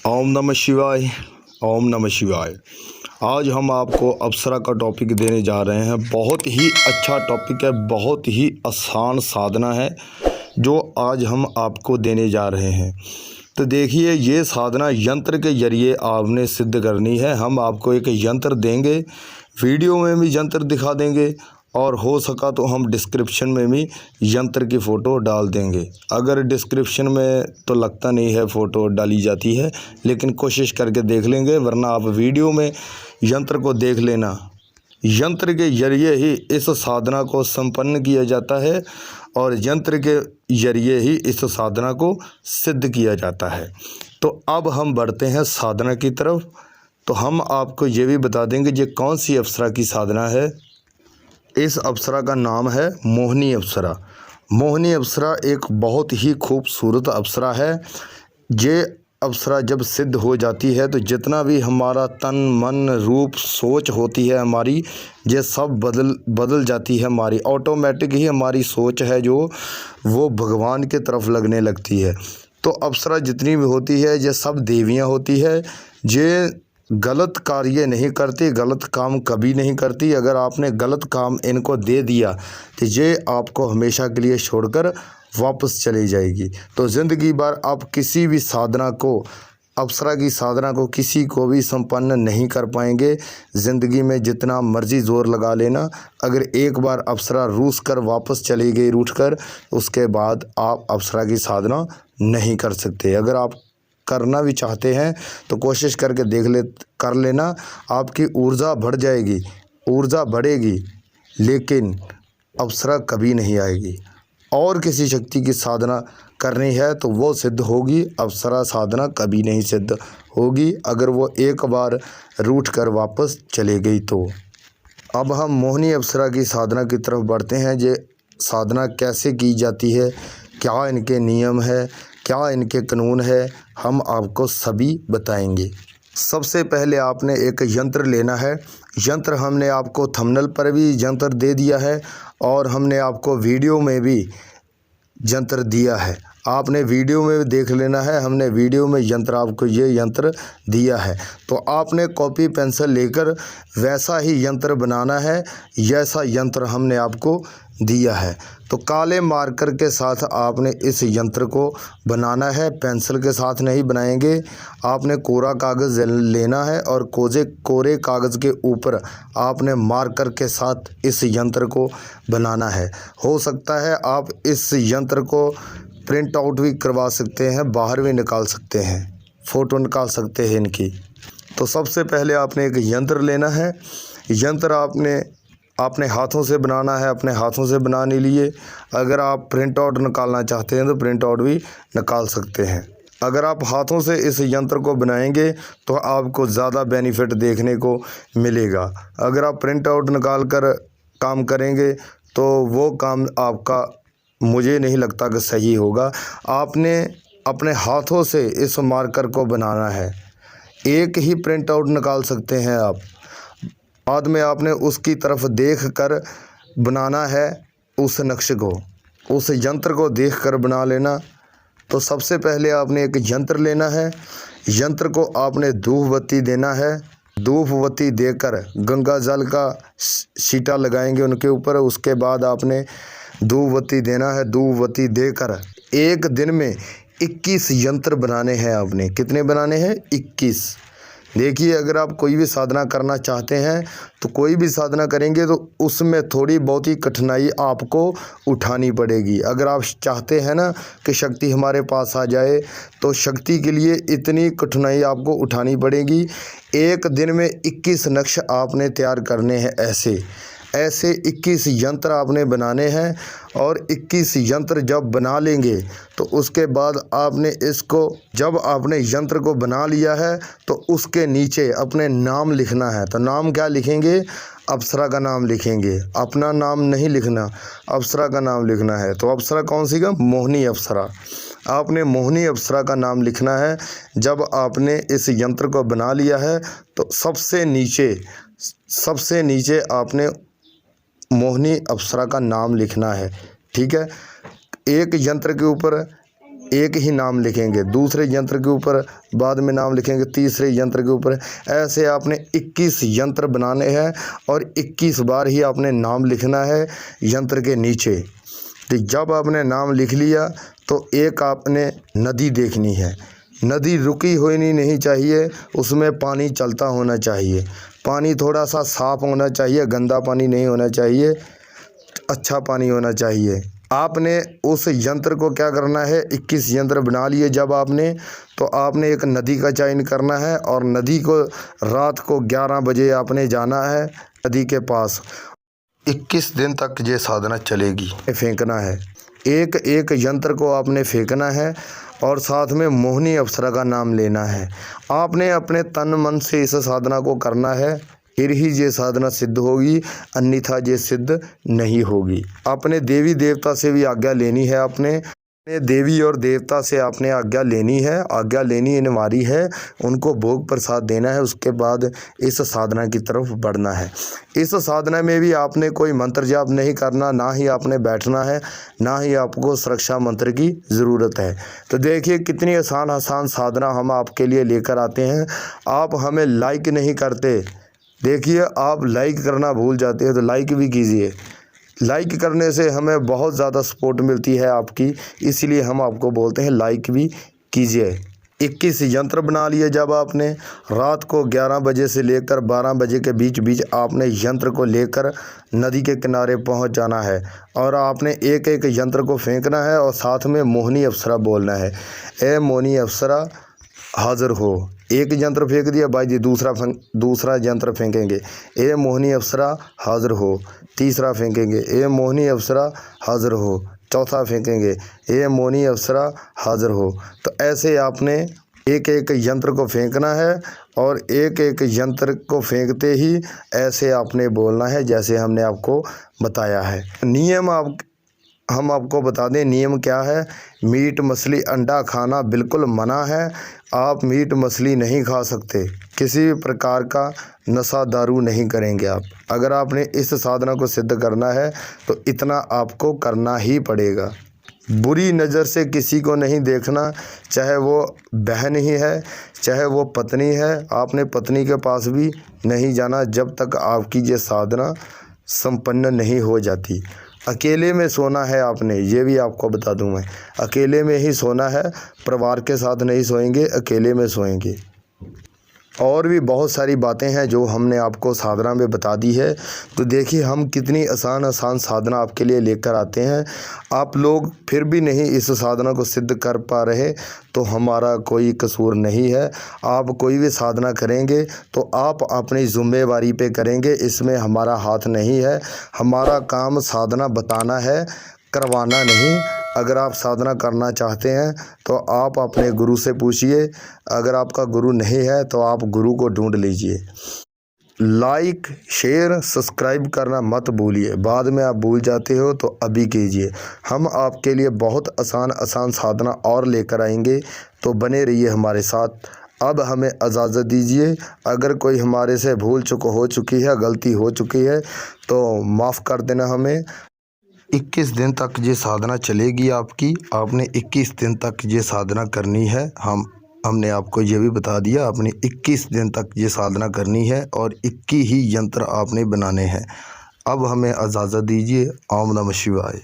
ओम नमः शिवाय। ओम नमः शिवाय। आज हम आपको अप्सरा का टॉपिक देने जा रहे हैं। बहुत ही अच्छा टॉपिक है, बहुत ही आसान साधना है जो आज हम आपको देने जा रहे हैं। तो देखिए, ये साधना यंत्र के जरिए आपने सिद्ध करनी है। हम आपको एक यंत्र देंगे, वीडियो में भी यंत्र दिखा देंगे और हो सका तो हम डिस्क्रिप्शन में भी यंत्र की फ़ोटो डाल देंगे। अगर डिस्क्रिप्शन में तो लगता नहीं है फ़ोटो डाली जाती है, लेकिन कोशिश करके देख लेंगे, वरना आप वीडियो में यंत्र को देख लेना। यंत्र के जरिए ही इस साधना को संपन्न किया जाता है और यंत्र के जरिए ही इस साधना को सिद्ध किया जाता है। तो अब हम बढ़ते हैं साधना की तरफ। तो हम आपको ये भी बता देंगे ये कौन सी अप्सरा की साधना है। इस अप्सरा का नाम है मोहिनी अप्सरा। मोहिनी अप्सरा एक बहुत ही खूबसूरत अप्सरा है। ये अप्सरा जब सिद्ध हो जाती है तो जितना भी हमारा तन मन रूप सोच होती है हमारी, ये सब बदल जाती है। हमारी ऑटोमेटिक ही हमारी सोच है जो वो भगवान की तरफ लगने लगती है। तो अप्सरा जितनी भी होती है ये सब देवियाँ होती है। ये गलत कार्य नहीं करती, गलत काम कभी नहीं करती। अगर आपने गलत काम इनको दे दिया तो ये आपको हमेशा के लिए छोड़कर वापस चली जाएगी। तो ज़िंदगी भर आप किसी भी साधना को, अप्सरा की साधना को किसी को भी संपन्न नहीं कर पाएंगे। ज़िंदगी में जितना मर्जी ज़ोर लगा लेना, अगर एक बार अप्सरा रूस कर वापस चली गई रूठ कर, उसके बाद आप अप्सरा की साधना नहीं कर सकते। अगर आप करना भी चाहते हैं तो कोशिश करके कर लेना। आपकी ऊर्जा बढ़ जाएगी, ऊर्जा बढ़ेगी, लेकिन अप्सरा कभी नहीं आएगी। और किसी शक्ति की साधना करनी है तो वो सिद्ध होगी, अप्सरा साधना कभी नहीं सिद्ध होगी अगर वो एक बार रूठ कर वापस चले गई तो। अब हम मोहिनी अप्सरा की साधना की तरफ बढ़ते हैं। ये साधना कैसे की जाती है, क्या इनके नियम है, क्या इनके कानून है, हम आपको सभी बताएंगे। सबसे पहले आपने एक यंत्र लेना है। यंत्र हमने आपको थंबनेल पर भी यंत्र दे दिया है और हमने आपको वीडियो में भी यंत्र दिया है। आपने वीडियो में देख लेना है, हमने वीडियो में यंत्र आपको ये यंत्र दिया है। तो आपने कॉपी पेंसिल लेकर वैसा ही यंत्र बनाना है, जैसा यंत्र हमने आपको दिया है। तो काले मार्कर के साथ आपने इस यंत्र को बनाना है, पेंसिल के साथ नहीं बनाएंगे। आपने कोरा कागज़ लेना है और कोरे कागज़ के ऊपर आपने मार्कर के साथ इस यंत्र को बनाना है। हो सकता है आप इस यंत्र को प्रिंट आउट भी करवा सकते हैं, बाहर भी निकाल सकते हैं, फ़ोटो निकाल सकते हैं इनकी। तो सबसे पहले आपने एक यंत्र लेना है। यंत्र आपने हाथों से बनाना है, अपने हाथों से बनाने लिए। अगर आप प्रिंट आउट निकालना चाहते हैं तो प्रिंट आउट भी निकाल सकते हैं। अगर आप हाथों से इस यंत्र को बनाएंगे तो आपको ज़्यादा बेनिफिट देखने को मिलेगा। अगर आप प्रिंट आउट निकाल कर काम करेंगे तो वो काम आपका मुझे नहीं लगता कि सही होगा। आपने अपने हाथों से इस मार्कर को बनाना है। एक ही प्रिंट आउट निकाल सकते हैं आप, बाद में आपने उसकी तरफ देख कर बनाना है। उस नक्शे को, उस यंत्र को देख कर बना लेना। तो सबसे पहले आपने एक यंत्र लेना है। यंत्र को आपने धूप बत्ती देना है। धूप बत्ती देकर गंगा जल का छींटा लगाएंगे उनके ऊपर। उसके बाद आपने धूप बत्ती देना है। धूप बत्ती देकर एक दिन में 21 यंत्र बनाने हैं आपने। कितने बनाने हैं? 21। देखिए, अगर आप कोई भी साधना करना चाहते हैं तो कोई भी साधना करेंगे तो उसमें थोड़ी बहुत ही कठिनाई आपको उठानी पड़ेगी। अगर आप चाहते हैं ना कि शक्ति हमारे पास आ जाए तो शक्ति के लिए इतनी कठिनाई आपको उठानी पड़ेगी। एक दिन में 21 नक्श आपने तैयार करने हैं। ऐसे 21 यंत्र आपने बनाने हैं और 21 यंत्र जब बना लेंगे तो उसके बाद आपने इसको, जब आपने यंत्र को बना लिया है तो उसके नीचे अपने नाम लिखना है। तो नाम क्या लिखेंगे? अप्सरा का नाम लिखेंगे। अपना नाम नहीं लिखना, अप्सरा का नाम लिखना है। तो अप्सरा कौन सी का? मोहिनी अप्सरा। आपने मोहिनी अप्सरा का नाम लिखना है। जब आपने इस यंत्र को बना लिया है तो सबसे नीचे आपने मोहिनी अप्सरा का नाम लिखना है। ठीक है, एक यंत्र के ऊपर एक ही नाम लिखेंगे, दूसरे यंत्र के ऊपर बाद में नाम लिखेंगे, तीसरे यंत्र के ऊपर। ऐसे आपने 21 यंत्र बनाने हैं और 21 बार ही आपने नाम लिखना है यंत्र के नीचे। तो जब आपने नाम लिख लिया तो एक आपने नदी देखनी है। नदी रुकी हुई नहीं चाहिए, उसमें पानी चलता होना चाहिए। पानी थोड़ा सा साफ़ होना चाहिए, गंदा पानी नहीं होना चाहिए, अच्छा पानी होना चाहिए। आपने उस यंत्र को क्या करना है, 21 यंत्र बना लिए जब आपने, तो आपने एक नदी का चयन करना है और नदी को रात को 11 बजे आपने जाना है नदी के पास। 21 दिन तक ये साधना चलेगी। फेंकना है, एक एक यंत्र को आपने फेंकना है और साथ में मोहिनी अप्सरा का नाम लेना है। आपने अपने तन मन से इस साधना को करना है, फिर ही ये साधना सिद्ध होगी, अन्यथा ये सिद्ध नहीं होगी। अपने देवी देवता से भी आज्ञा लेनी है। अपने देवी और देवता से आपने आज्ञा लेनी है, आज्ञा लेनी अनिवार्य है। उनको भोग प्रसाद देना है, उसके बाद इस साधना की तरफ बढ़ना है। इस साधना में भी आपने कोई मंत्र जाप नहीं करना, ना ही आपने बैठना है, ना ही आपको सुरक्षा मंत्र की ज़रूरत है। तो देखिए कितनी आसान साधना हम आपके लिए लेकर आते हैं। आप हमें लाइक नहीं करते, देखिए आप लाइक करना भूल जाते हैं, तो लाइक भी कीजिए। लाइक करने से हमें बहुत ज़्यादा सपोर्ट मिलती है आपकी, इसलिए हम आपको बोलते हैं लाइक भी कीजिए। 21 यंत्र बना लिए जब आपने, रात को 11 बजे से लेकर 12 बजे के बीच आपने यंत्र को लेकर नदी के किनारे पहुंच जाना है और आपने एक एक यंत्र को फेंकना है और साथ में मोहिनी अप्सरा बोलना है। ए मोहिनी अप्सरा हाज़िर हो। एक यंत्र फेंक दिया भाई जी, दूसरा यंत्र फेंकेंगे, ए मोहिनी अप्सरा हाज़िर हो। तीसरा फेंकेंगे, ए मोहिनी अप्सरा हाज़िर हो। चौथा फेंकेंगे, ए मोहिनी अप्सरा हाज़िर हो। तो ऐसे आपने एक एक यंत्र को फेंकना है और एक एक यंत्र को फेंकते ही ऐसे आपने बोलना है जैसे हमने आपको बताया है। नियम हम आपको बता दें, नियम क्या है। मीट मछली अंडा खाना बिल्कुल मना है। आप मीट मछली नहीं खा सकते, किसी भी प्रकार का नशा दारू नहीं करेंगे आप। अगर आपने इस साधना को सिद्ध करना है तो इतना आपको करना ही पड़ेगा। बुरी नज़र से किसी को नहीं देखना, चाहे वो बहन ही है, चाहे वो पत्नी है। आपने पत्नी के पास भी नहीं जाना जब तक आपकी ये साधना संपन्न नहीं हो जाती। अकेले में सोना है आपने, ये भी आपको बता दूं मैं, अकेले में ही सोना है, परिवार के साथ नहीं सोएंगे, अकेले में सोएंगे। और भी बहुत सारी बातें हैं जो हमने आपको साधना में बता दी है। तो देखिए हम कितनी आसान साधना आपके लिए लेकर आते हैं। आप लोग फिर भी नहीं इस साधना को सिद्ध कर पा रहे तो हमारा कोई कसूर नहीं है। आप कोई भी साधना करेंगे तो आप अपनी ज़िम्मेवारी पे करेंगे, इसमें हमारा हाथ नहीं है। हमारा काम साधना बताना है, करवाना नहीं। अगर आप साधना करना चाहते हैं तो आप अपने गुरु से पूछिए, अगर आपका गुरु नहीं है तो आप गुरु को ढूंढ लीजिए। लाइक शेयर सब्सक्राइब करना मत भूलिए, बाद में आप भूल जाते हो तो अभी कीजिए। हम आपके लिए बहुत आसान साधना और लेकर आएंगे, तो बने रहिए हमारे साथ। अब हमें इजाज़त दीजिए। अगर कोई हमारे से भूल हो चुकी है, गलती हो चुकी है तो माफ़ कर देना हमें। 21 दिन तक ये साधना चलेगी आपकी। आपने 21 दिन तक ये साधना करनी है। हमने आपको ये भी बता दिया, आपने 21 दिन तक ये साधना करनी है और 21 ही यंत्र आपने बनाने हैं। अब हमें इजाज़त दीजिए। ओम नमः शिवाय।